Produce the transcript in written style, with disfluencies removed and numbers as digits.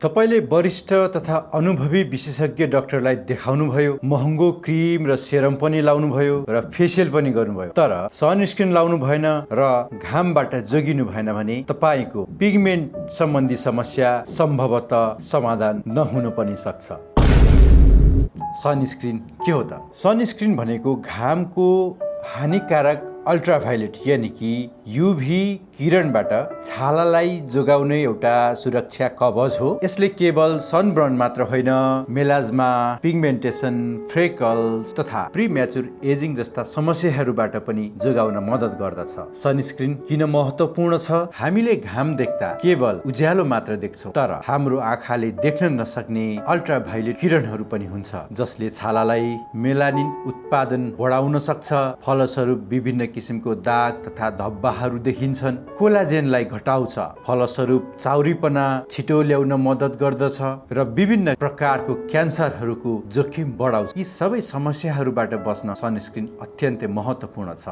तपाईले वरिष्ठ तथा अनुभवी विशेषज्ञ डाक्टरलाई देखाउनुभयो, महँगो क्रिम र सेरम पनि लाउनुभयो र फेसियल पनि गर्नुभयो, तर सनस्क्रिन लाउनु भएन र घामबाट जोगिनु भएन भने तपाईको पिगमेन्ट सम्बन्धी समस्या सम्भवतः समाधान नहुन पनि सक्छ। सनस्क्रिन के हो त? सनस्क्रिन भनेको घामको हानिकारक अल्ट्राभायोलेट यानि कि युभी किरणबाट छालालाई जोगाउने एउटा सुरक्षा कवच हो। यसले केवल सनबर्न मात्र होइन, मेलाज्मा, पिगमेन्टेसन, फ्रेकल्स तथा प्रिम्याचुर एजिङ जस्ता समस्याहरूबाट पनि जोगाउन मद्दत गर्दछ। सनस्क्रिन किन महत्त्वपूर्ण छ? हामीले घाम देख्दा केवल उज्यालो मात्र देख्छौँ, तर हाम्रो आँखाले देख्न नसक्ने अल्ट्राभायोलेट किरणहरू पनि हुन्छ, जसले छालालाई मेलानिन उत्पादन बढाउन सक्छ। फलस्वरूप विभिन्न किसिमको दाग तथा धब्बाहरू देखिन्छन्। कोलाजेनलाई घटाउँछ, फलस्वरूप चाउरीपना छिटो ल्याउन मद्दत गर्दछ र विभिन्न प्रकारको क्यान्सरहरूको जोखिम बढाउँछ। यी सबै समस्याहरूबाट बच्न सनस्क्रिन अत्यन्तै महत्त्वपूर्ण छ।